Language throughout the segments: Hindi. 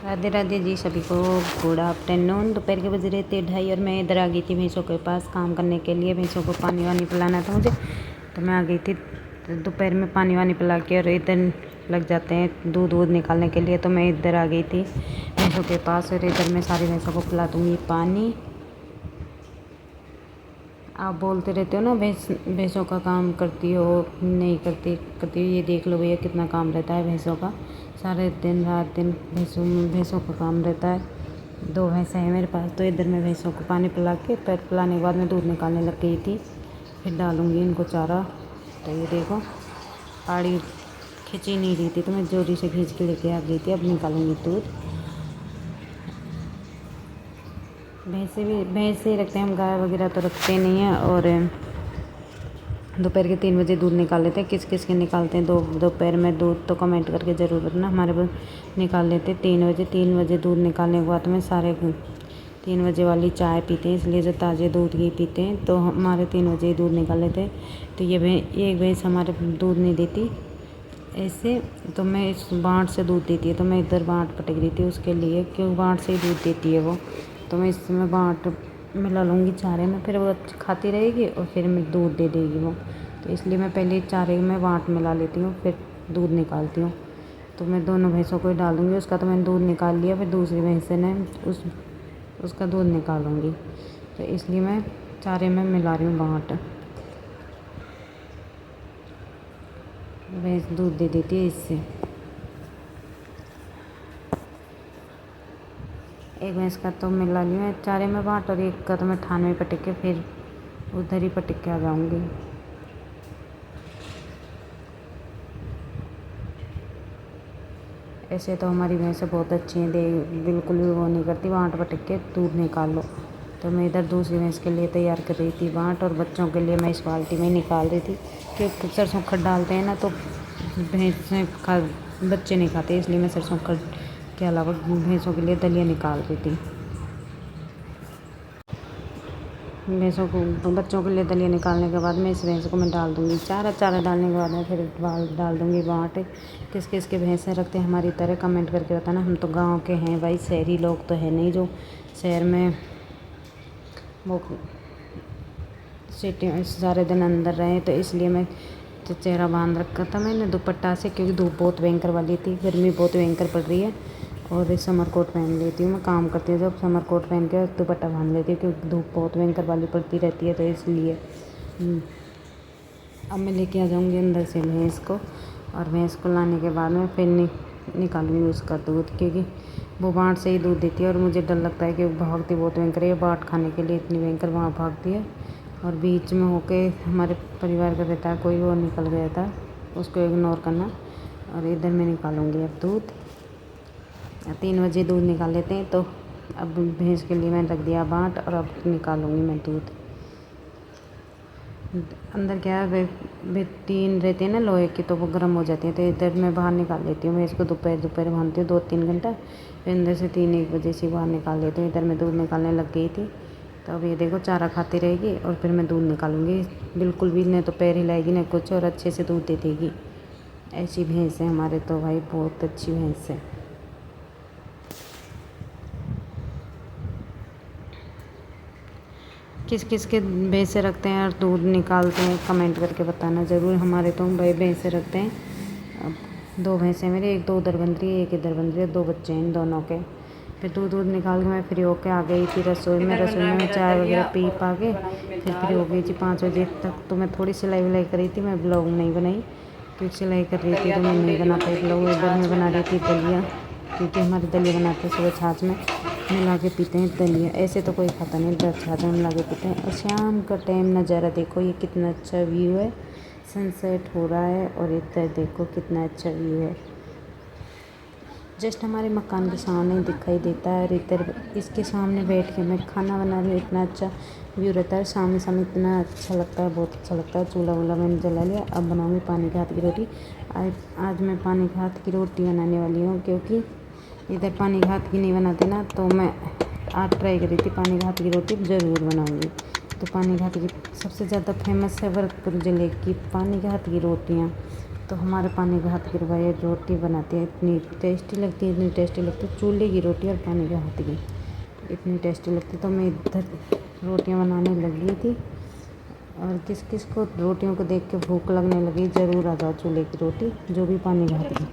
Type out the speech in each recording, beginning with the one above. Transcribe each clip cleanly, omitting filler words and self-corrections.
राधे राधे जी सभी को। Good afternoon. दोपहर के बज रहे थे 2:30 और मैं इधर आ गई थी भैंसों के पास काम करने के लिए। भैंसों को पानी वानी पिलाना था मुझे, तो मैं आ गई थी दोपहर में पानी वानी पिला के। और इधर लग जाते हैं दूध वूध निकालने के लिए, तो मैं इधर आ गई थी भैंसों के पास। और इधर मैं सारी भैंसों को पिला दूँगी पानी। आप बोलते रहते हो ना भैंसों का काम करती हो नहीं करती हो। ये देख लो भैया कितना काम रहता है भैंसों का। सारे दिन रात दिन भैंसों का काम रहता है। 2 भैंसें हैं मेरे पास, तो इधर मैं भैंसों को पानी पिला के फिर पिलाने के बाद मैं दूध निकालने लग गई थी। फिर डालूँगी इनको चारा। तो ये देखो पाड़ी खींच ही नहीं रही थी, तो मैं जोरी से खींच के लेके आ गई थी। अब निकालूँगी दूध। भैंसे रखते हैं हम, गाय वगैरह तो रखते नहीं हैं। और दोपहर के 3 बजे दूध निकाल लेते हैं। किस किस के निकालते हैं दोपहर में दूध, तो कमेंट करके ज़रूर बताना। हमारे पास निकाल लेते हैं 3 बजे दूध निकालने के बाद में सारे 3 बजे वाली चाय पीते हैं, इसलिए जो ताज़े दूध ही पीते हैं। तो हमारे 3 बजे ही दूध निकाल लेते हैं। तो ये एक भैंस हमारे दूध नहीं देती ऐसे, तो मैं इस बाँट से दूध देती है। तो मैं इधर बाँट पटक रही थी उसके लिए, क्यों बाँट से ही दूध देती है वो। तो मैं इसमें बाँट मिला लूँगी चारे में, फिर वो खाती रहेगी और फिर मैं दूध दे देगी वो। तो इसलिए मैं पहले चारे में बाँट मिला लेती हूँ, फिर दूध निकालती हूँ। तो मैं दोनों भैंसों को ही डाल दूँगी। उसका तो मैंने दूध निकाल लिया, फिर दूसरी भैंस ने उसका दूध निकालूँगी। तो इसलिए मैं चारे में मिला रही हूँ बाँट। भैंस दूध दे देती है इससे। एक भैंस का तो मिला लिया मैं चारे में बाँट, और एक का तो मैं थान में पटक के फिर उधर ही पटक के आ जाऊँगी। ऐसे तो हमारी भैंसें बहुत अच्छी हैं, बिल्कुल भी वो नहीं करती, बाँट पटक के दूध निकाल लो। तो मैं इधर दूसरी भैंस के लिए तैयार कर रही थी बाँट, और बच्चों के लिए मैं इस बाल्टी में निकाल रही थी। क्योंकि सरसों खड डालते हैं ना, तो बच्चे नहीं खाते, इसलिए मैं सरसों खड के अलावा भैंसों के लिए दलिया निकाल रही थी। भैंसों को बच्चों के लिए दलिया निकालने के बाद में इस भैंस को मैं डाल दूँगी चारा डालने के बाद में फिर डाल दूँगी बाँट। किस किस के भैंसें रखते हैं हमारी तरह, कमेंट करके बताना। हम तो गांव के हैं भाई, शहरी लोग तो है नहीं जो शहर में वो सिटी सारे दिन अंदर रहे। तो इसलिए मैं चेहरा बांध रखा था मैंने दुपट्टा से, क्योंकि धूप बहुत भयंकर वाली थी, गर्मी बहुत भयंकर पड़ रही है। और समर कोट पहन लेती हूँ, मैं काम करती हूँ जब समर कोट पहन के दुपट्टा बांध लेती हूँ, क्योंकि धूप बहुत भयंकर वाली पड़ती रहती है। तो इसलिए अब मैं लेके आ जाऊँगी अंदर से भैंस को, और भैंस को लाने के बाद में फिर निकालूंगी उसका दूध, क्योंकि वो बाँट से ही दूध देती है। और मुझे डर लगता है कि भागती बहुत भयंकर है, बाँट खाने के लिए इतनी भयंकर वहाँ भागती है। और बीच में होके हमारे परिवार का रहता है कोई, वो निकल गया था, उसको इग्नोर करना। और इधर मैं निकालूंगी अब दूध। 3 बजे दूध निकाल लेते हैं। तो अब भैंस के लिए मैंने रख दिया बाँट, और अब निकालूंगी मैं दूध। अंदर क्या है वे 3 रहते हैं ना लोहे की, तो वो गर्म हो जाती है। तो इधर मैं बाहर निकाल लेती हूँ। मैं इसको दोपहर बांधती हूँ 2-3 घंटा, फिर अंदर से 3-1 बजे से बाहर निकाल लेती हूँ। इधर मैं दूध निकालने लग गई थी। तो अब ये देखो चारा खाती रहेगी और फिर मैं दूध निकालूंगी। बिल्कुल भी न तो पैर हिलाएगी न कुछ, और अच्छे से दूध दे देगी। ऐसी भैंस है हमारे तो भाई, बहुत अच्छी भैंस है। किस किस के भैंसे रखते हैं और दूध निकालते हैं, कमेंट करके बताना ज़रूर। हमारे तो भाई भैंसे रखते हैं। अब 2 भैंसें मेरी, एक तो उधर बन रही है, एक इधर बन रही है, 2 बच्चे हैं इन दोनों के। फिर दूध निकाल के मैं फ्री होके आ गई थी रसोई में। मैं चाय वगैरह पी पा के फिर फ्री हो गई थी 5 बजे तक। तो मैं थोड़ी सिलाई विलाई कर रही थी, मैं ब्लॉग नहीं बनाई क्योंकि सिलाई कर रही थी, तो मैं नहीं बना पाई ब्लॉग। इधर मैं बना रही थी दलिया, क्योंकि हमारे दलिया बनाते हैं सुबह छाछ में मिला के पीते हैं दलिया। ऐसे तो कोई खाता नहीं, इधर छाछ में मिला के पीते हैं। और शाम का टाइम नज़ारा देखो, ये कितना अच्छा व्यू है, सनसेट हो रहा है। और इधर देखो कितना अच्छा व्यू है, जस्ट हमारे मकान के सामने दिखाई देता है। और इधर इसके सामने बैठ के मैं खाना बना रही हूँ, इतना अच्छा व्यू रहता है सामने सामने, इतना अच्छा लगता है, बहुत अच्छा लगता है। चूल्हा वूल्हा मैंने जला लिया। अब बनाऊँगी पानी के हाथ की रोटी। आज मैं पानी के हाथ की रोटी बनाने वाली हूँ, क्योंकि इधर पानी के हाथ की नहीं बनाते ना, तो मैं आज ट्राई करी थी पानी के हाथ की रोटी ज़रूर बनाऊँगी। तो पानी के हाथ की सबसे ज़्यादा फेमस है भरतपुर ज़िले की पानी के हाथ की रोटियाँ। तो हमारे पानी के हाथ की रुबाई रोटी बनाती है, इतनी टेस्टी लगती है, इतनी टेस्टी लगती है। चूल्हे की रोटी और पानी के हाथ की इतनी टेस्टी लगती। तो मैं इधर रोटियां बनाने लगी थी, और किस किस को रोटियों को देख के भूख लगने लगी, ज़रूर आ जाओ चूल्हे की रोटी, जो भी पानी के हाथ की।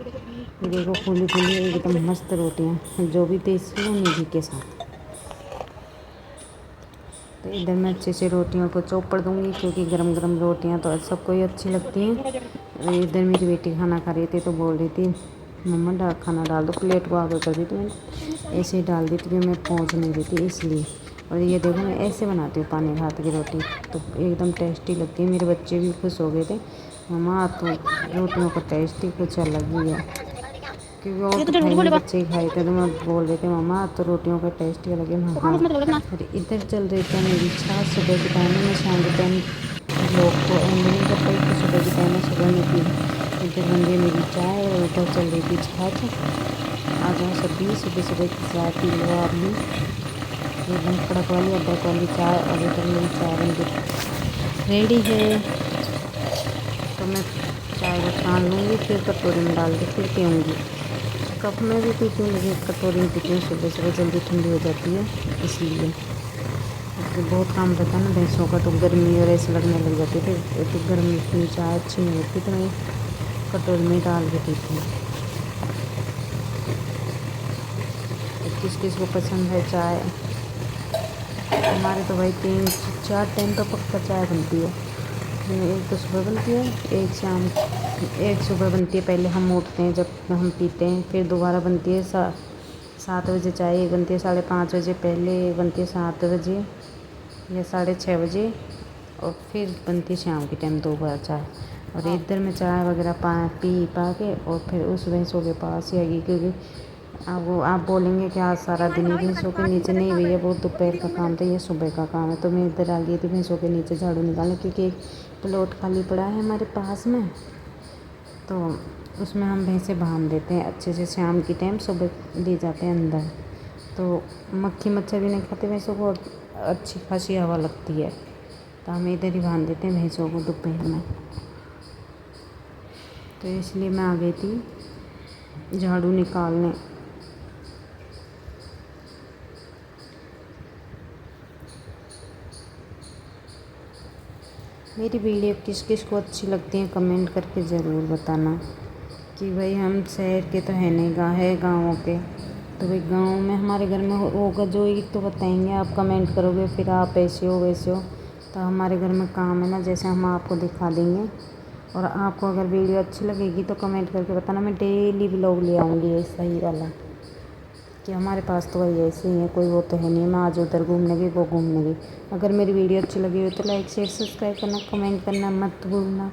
ये देखो फूली फूली एकदम मस्त रोटियाँ, जो भी टेस्ट लो मैगी के साथ। तो इधर मैं अच्छे से रोटियों को चौपड़ दूँगी, क्योंकि गरम गरम रोटियां तो सबको ही अच्छी लगती हैं। और इधर मेरी बेटी खाना खा रही थी, तो बोल रही थी मम्मा खाना डाल दो, प्लेट को आगे कर दी। तो मैंने ऐसे ही डाल दी थी, क्योंकि मैं पहुँच नहीं रही थी इसलिए। और ये देखो मैं ऐसे बनाती हूँ पानी के हाथ की रोटी, तो एकदम टेस्टी लगती है। मेरे बच्चे भी खुश हो गए थे, मम्मा तो रोटियों का टेस्ट ही कुछ अलग ही है, क्योंकि और तो खाई नहीं, बच्चे ही खाए थे। तो मैं बोल रहे थे मम्मा तो रोटियों का टेस्ट ही अलग है। हाँ, और इधर चल रही थी मेरी इच्छा सुबह के टाइम में, मैं शाम के टाइम ब्लॉग को एंड नहीं कर पाई, तो सुबह के टाइम में सुबह में पी। इधर बन गई मेरी चाय, और उधर चल रही थी छाछ। आ जाओ सभी, सुबह सुबह की चाय पी लो आप भी, एकदम कड़क वाली अदरक वाली चाय। और इधर मेरी चाय बन गई रेडी है, तो मैं चाय को छान लूँगी, फिर कटोरी में डाल के फिर पीऊँगी। कप में भी पीती हूँ, लेकिन कटोरी में पीती हूँ, सुबह सुबह जल्दी ठंडी हो जाती है इसलिए। तो बहुत काम रहता है ना भैंसों का, तो गर्मी और ऐसे लगने लग जाती है, तो गर्मी की चाय अच्छी नहीं लगती, तो मैं कटोरी में डाल के पीती हूँ। तो किस किस को पसंद है चाय? हमारे तो भाई 3-4 टाइम तो पक्का चाय बनती है। एक तो सुबह बनती है, एक शाम, एक सुबह बनती है, पहले हम उठते हैं जब हम पीते हैं, फिर दोबारा बनती है 7 बजे चाय, एक बनती है 5:30 बजे, पहले एक बनती है 7 बजे या 6:30 बजे, और फिर बनती है शाम के टाइम 2 बार चाय। और इधर में चाय वगैरह पी के, और फिर उस भैंसों के पास ही आएगी, क्योंकि आप बोलेंगे कि आज सारा दिन ही भैंसों के नीचे, नहीं भैया वो दोपहर का काम था, ये सुबह का काम है। तो मैं इधर आ गई थी भैंसों के नीचे झाड़ू निकालने, क्योंकि एक प्लॉट खाली पड़ा है हमारे पास में, तो उसमें हम भैंसें बांध देते हैं अच्छे से, शाम की टाइम सुबह ले जाते हैं अंदर, तो मक्खी मच्छर भी नहीं खाते भैंसों को, और अच्छी खासी हवा लगती है। तो हम इधर ही बांध देते हैं भैंसों को दोपहर में। तो इसलिए मैं आ गई थी झाड़ू निकालने। मेरी वीडियो किस किस को अच्छी लगती है कमेंट करके ज़रूर बताना, कि भाई हम शहर के तो है नहीं, है गाँवों के, तो भाई गाँव में हमारे घर में होगा जो ही तो बताएंगे। आप कमेंट करोगे फिर आप ऐसे हो वैसे हो, तो हमारे घर में काम है ना, जैसे हम आपको दिखा देंगे। और आपको अगर वीडियो अच्छी लगेगी तो कमेंट करके बताना, मैं डेली व्लॉग ले आऊँगी ऐसा ही वाला, कि हमारे पास तो वही ऐसे ही है, कोई वो तो है नहीं मैं आज उधर घूमने गई वो घूमने गई। अगर मेरी वीडियो अच्छी लगी हो तो लाइक शेयर सब्सक्राइब करना, कमेंट करना मत भूलना।